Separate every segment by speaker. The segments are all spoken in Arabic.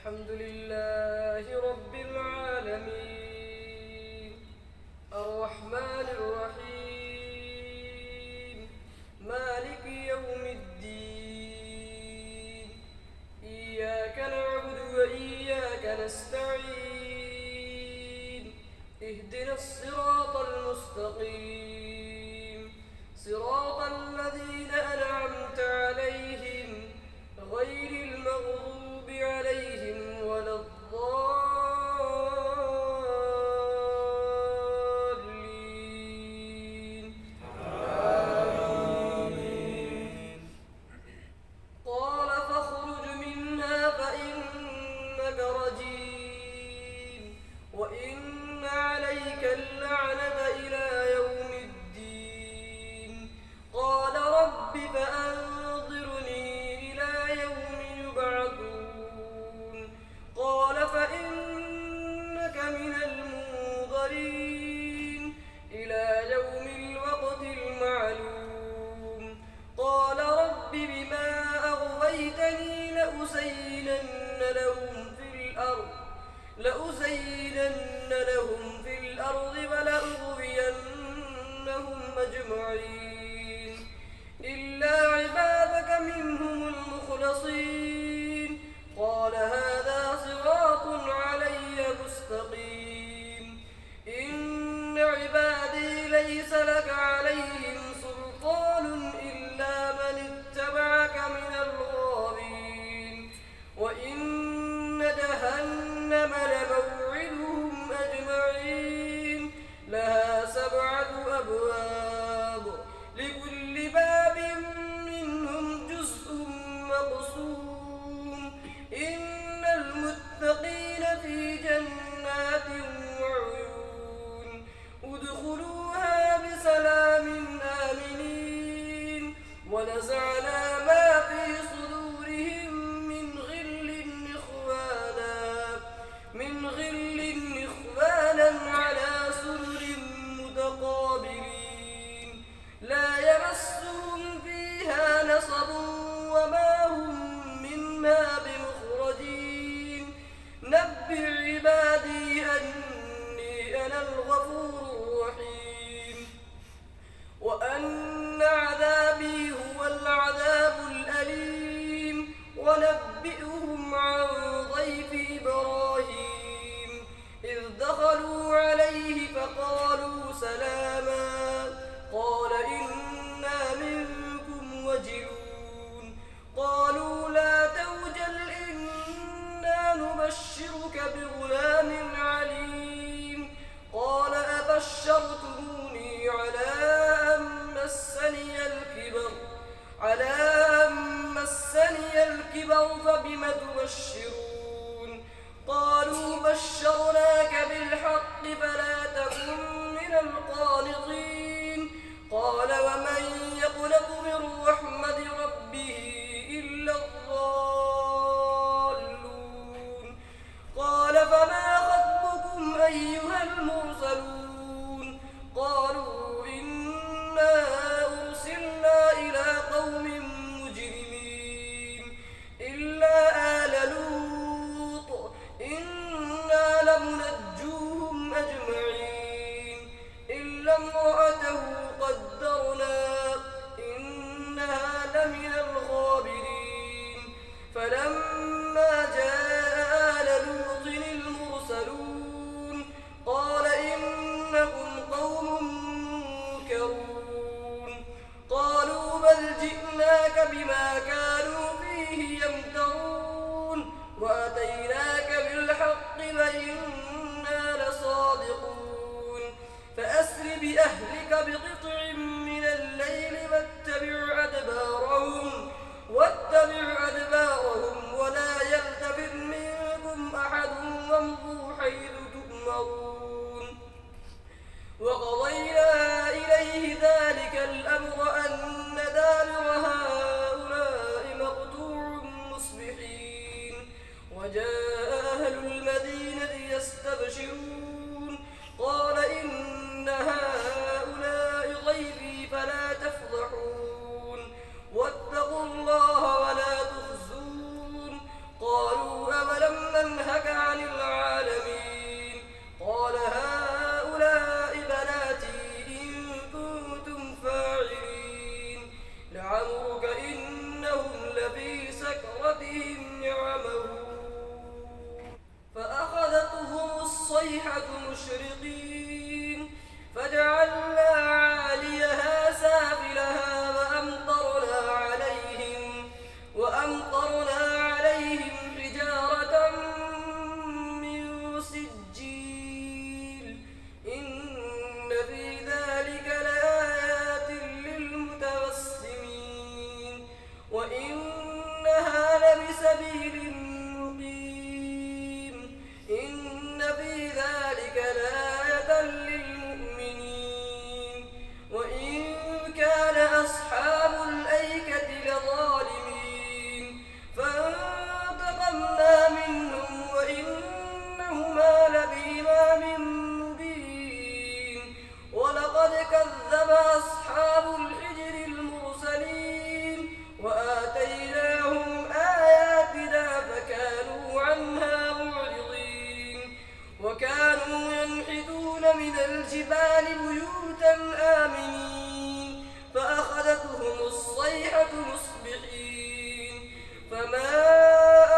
Speaker 1: الحمد لله رب العالمين الرحمن الرحيم مالك يوم الدين إياك نعبد وإياك نستعين اهدنا الصراط المستقيم صراط الذين أنعمت عليهم غير المغضوب عليهم ولا الضالين آمين. قال فاخرج منها فإنك رجيم وإن عليك اللعنة إلى يوم الدين قال رب فأنظرني إلى يوم يبعثون قال فإنك من المنظرين إلى يوم الوقت المعلوم قال رب بما أغويتني لأزينن لهم في الأرض ولأغوينهم أجمعين إلا عبادك منهم المخلصين قال هذا صراط علي مستقيم إن عبادي ليس لك عليهم سلطان إلا من اتبعك من الغاوين وإن جهنم لموعدهم أجمعين لها 7 أبواب لكل باب منهم جزء مقسوم إن المتقين في جنات وعيون ادخلوها بسلام آمنين ونزعنا ما في صدورهم من غل إخوانا على سرر متقابلين لا يمسهم فيها نصب وما هم منها بمخرجين نبئ عبادي أني أنا الغفور الرحيم وأن عذابي هو العذاب الأليم ونبئهم عن ضيف إبراهيم إذ دخلوا عليه فقالوا سلاما قال إنا منكم وجلون قالوا لا توجل إنا نبشرك بغلام عليم قال أبشرتموني على أن مسني الكبر فبم تبشرون قالوا بشرناك بالحق فلا تكن من القانطين قال ومن يقنط من رحمة ربه إلا الضالون قال فما خطبكم أيها المرسلون قالوا إنا أرسلنا إلى قوم مجرمين إلا آل لوط إنا لمنجوهم أجمعين إلا امرأته قدرنا إنها لمن الغابرين فلما جاء آل لوط المرسلون قال إنكم قوم منكرون قالوا بل جئناك بما كانوا فيه يمترون وأتيناك بالحق وإنا لصادقون فأسر بأهلك بقطع من الليل واتبع أدبارهم ولا يلتفت منكم أحد وامضوا حيث تؤمرون وقضينا إليه ذلك الأمر أن دابر هؤلاء مقطوع مصبحين وجاء أهل المدينة يستبشرون قال إن هؤلاء ضيفي فلا تفضحون واتقوا الله ولا تخزون قالوا أولم ألم ننهك عن العالمين قال هؤلاء بناتي إن كنتم فاعلين لعمرك إنهم لفي سكرتهم يعمهون فأخذتهم الصيحة مشرقين فجعلنا عاليها سافلها وأمطرنا عليهم حجارة من سجيل إن في ذلك لآيات للمتوسمين وإنها لبسبيل مقيم إن في ذلك لآية للمؤمنين وإن كان أصحاب الأيكة لظالمين فانتقمنا منهم وإنهما لبإمام مبين ولقد كذب أصحاب الحجر المرسلين وآتيناهم آياتنا فكانوا عنها معرضين وكانوا ينحتون من الجبال بيوتا آمنين فأخذتهم الصيحة مصبحين فما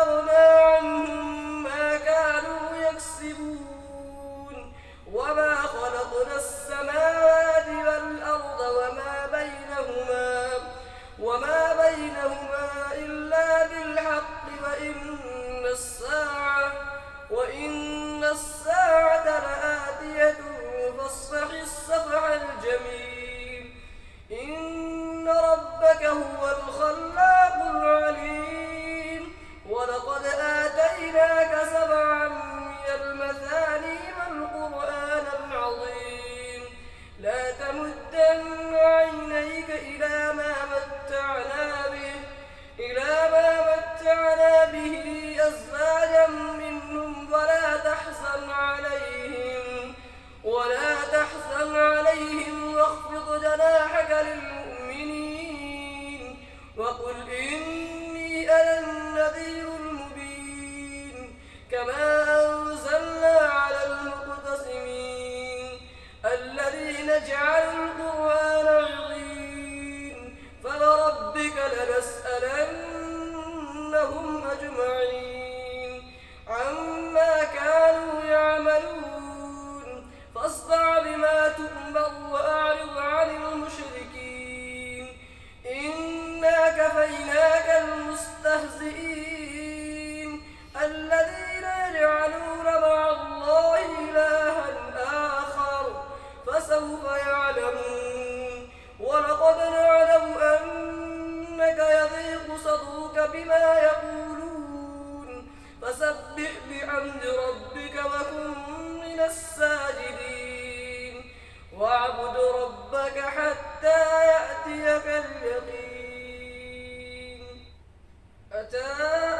Speaker 1: أغنى عنهم ما كانوا يكسبون وما خلقنا السماوات والأرض وما بينهما إلا بالحق وإن الساعة لآتية فاصفح الصفح الجميل إن ربك هو الخلاق العليم ولقد آتيناك 7 من المثاني والقرآن العظيم لا تمدن عينيك إلى ما متعنا به أزواجا منهم ولا تحزن عليهم واخفض جناحك للمؤمنين وقل إني أنا النذير المبين كما أنزلنا على المقتسمين الذين جعلوا القرآن عضين فوربك لنسألنهم أجمعين عما كانوا يعملون فاصدع بما تؤمر وأعرض عن المشركين إنا كفيناك المستهزئين الذين يجعلون مع الله إلها آخر فسوف يعلمون ولقد نعلم أنك يضيق صدرك بما يقولون فسبح بحمد ربك وكن من الساجدين واعبد ربك حتى يأتيك اليقين أتى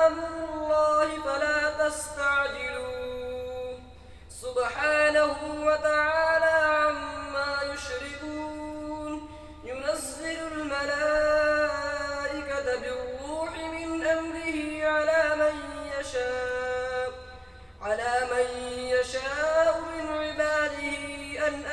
Speaker 1: أمر الله فلا تستعجلوه سبحانه وتعالى عما يشركون ينزل الملائكة بالروح من أمره على من يشاء من عباده أن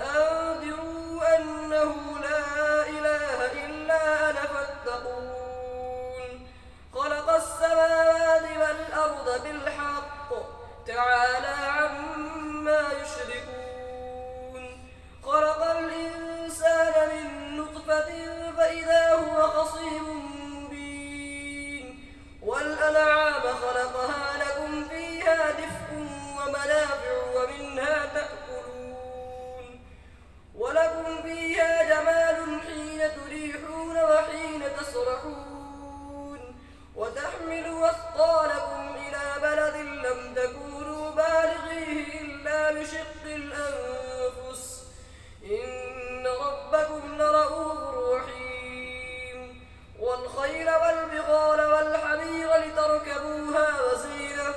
Speaker 1: أنذروا أنه لا إله إلا أنا فاتقون خلق السماوات والأرض بالحق تعالى عما يشركون خلق الإنسان من نطفة فإذا هو خصيم مبين والأنعام خلقها لكم فيها دفء ومنافع ومنها تأكلون ولكم فيها جمال حين تريحون وحين تسرحون وتحملوا أثقالكم إلى بلد لم تكونوا بالغيه إلا بشق الأنفس إن ربكم لرؤوف رحيم والخيل والبغال والحمير لتركبوها وزينة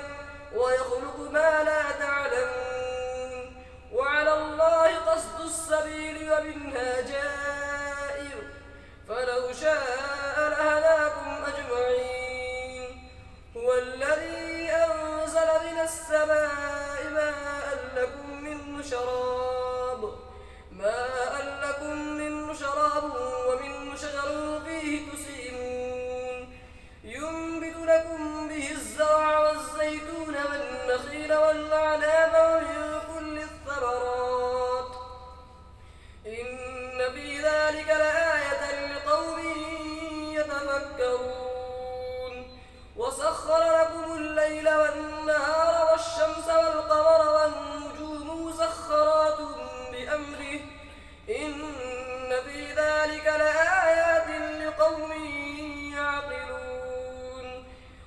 Speaker 1: ويخلق ما لا تعلمون وعلى الله قصد السبيل ومنها جائر فلو شاء لهداكم أجمعين والشمس والقمر والنجوم مسخرات بأمره إن في ذلك لآيات لقوم يعقلون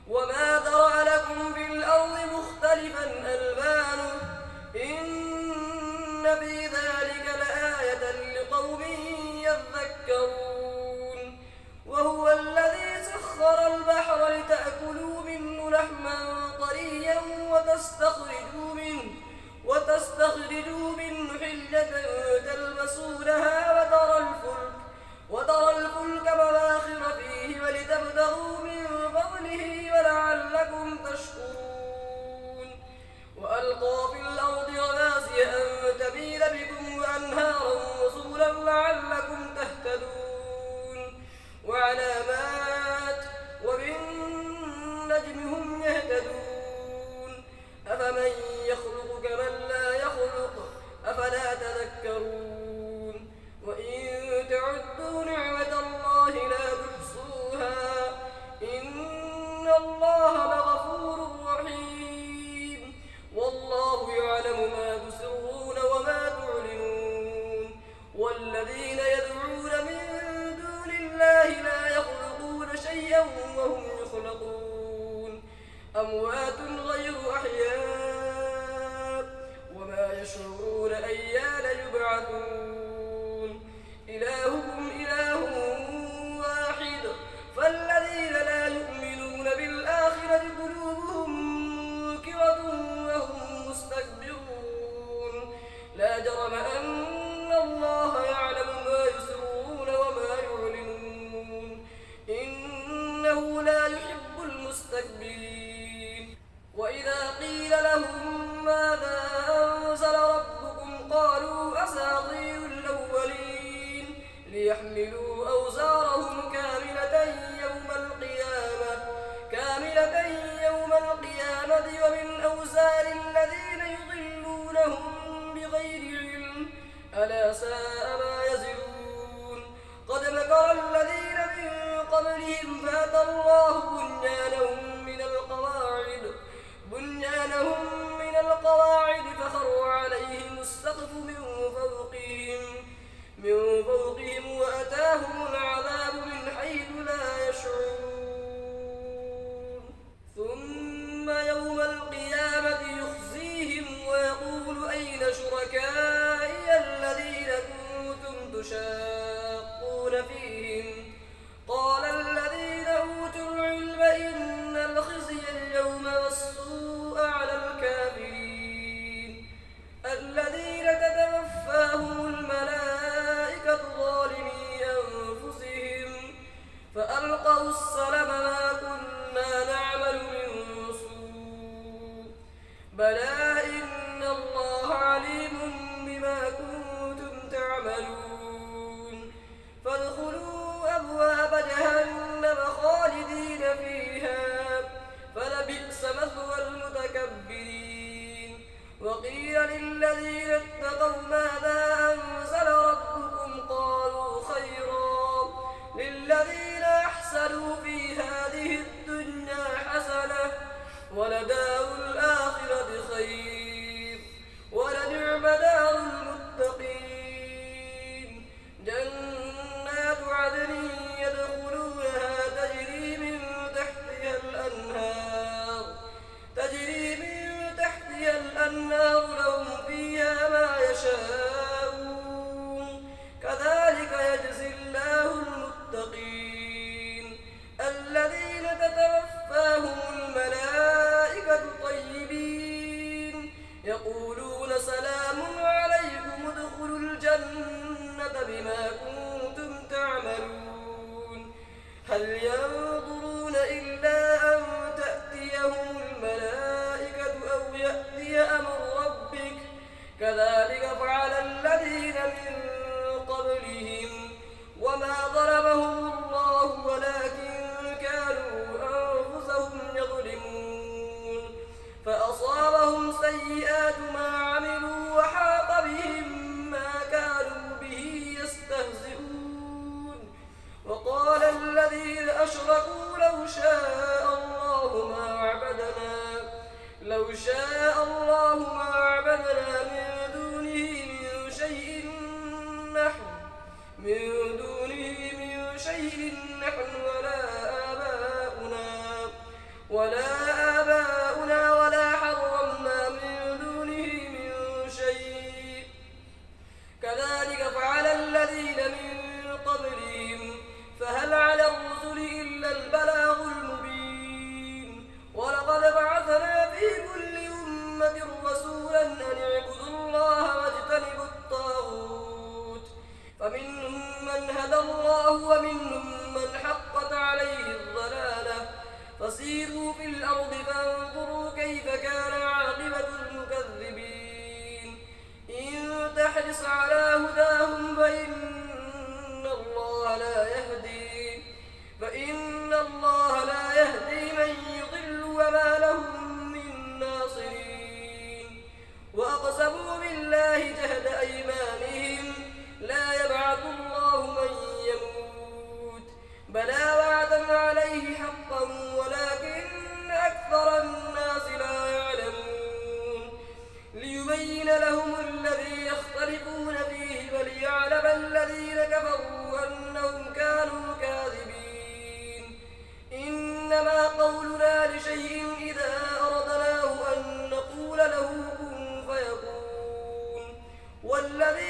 Speaker 1: وما ذرأ لكم في الأرض مختلفا ألوانه إن في ذلك لآية لقوم يذكرون وهو الذي سخر البحر لتأكلوا منه لحما طريا وتستخرجوا منه حلة تلبسونها وترى الفلك مواخر فيه ولتبتغوا من فضله ولعلكم تشكرون وألقى في الأرض رواسي أن تميد بكم وأنهارا وسبلا لعلكم تهتدون وعلامات وبالنجم هم يهتدون أفمن يخلق كمن لا يخلق أفلا تذكرون وإن تعدوا نعمة الله لا تحصوها إن الله لغفور رحيم والله يعلم ما تسرون وما تعلنون والذين يدعون من دون الله لا يخلقون شيئا وهم يخلقون أموات غير أحياء وما يشعرون أيان يبعثون إلهكم إله واحد فالذين لا يؤمنون بالآخرة قلوبهم منكرة وهم مستكبرون لا جرم أن الله يعلم ما يسرون وما يعلنون إنه لا يحب المستكبرين وإذا قيل لهم ماذا أنزل ربكم قالوا أساطير الأولين ليحملوا أوزارهم كاملة يوم القيامة ومن أوزار الذين يضلونهم بغير علم ألا ساء ما يزرون قد مكر الذين من قبلهم فأتى الله بنيانهم من القواعد فخر عليهم السقف من فوقهم وأتاهم العذاب من حيث لا يشعرون ثم يوم القيامة يخزيهم ويقول أين شركائي الذين كنتم تشاقون فيهم قال الذين أوتوا العلم ولا آباؤنا ولا حرمنا من دونه من شيء كذلك فعل الذين من قبلهم فهل على الرسل إلا البلاغ المبين ولقد بعثنا في كل أمة رسولا أن اعبدوا الله واجتنبوا الطاغوت فمنهم من هدى الله ومنهم من حقت عليه الضلالة فسيروا في الأرض فانظروا كيف كان عاقبة المكذبين إن تحرص على هداهم فإن الله لا يهدي من يضل وما لهم من ناصرين وأقسموا بالله جهد أيمانهم لا يبعث الله من يموت بلى وعدا عليه حقا ولكن أكثر الناس لا يعلمون ليبين لهم الذي يختلفون فيه وليعلم الذين كفروا أنهم كانوا كاذبين إنما قولنا لشيء إذا أردناه أن نقول له كن فيكون والذي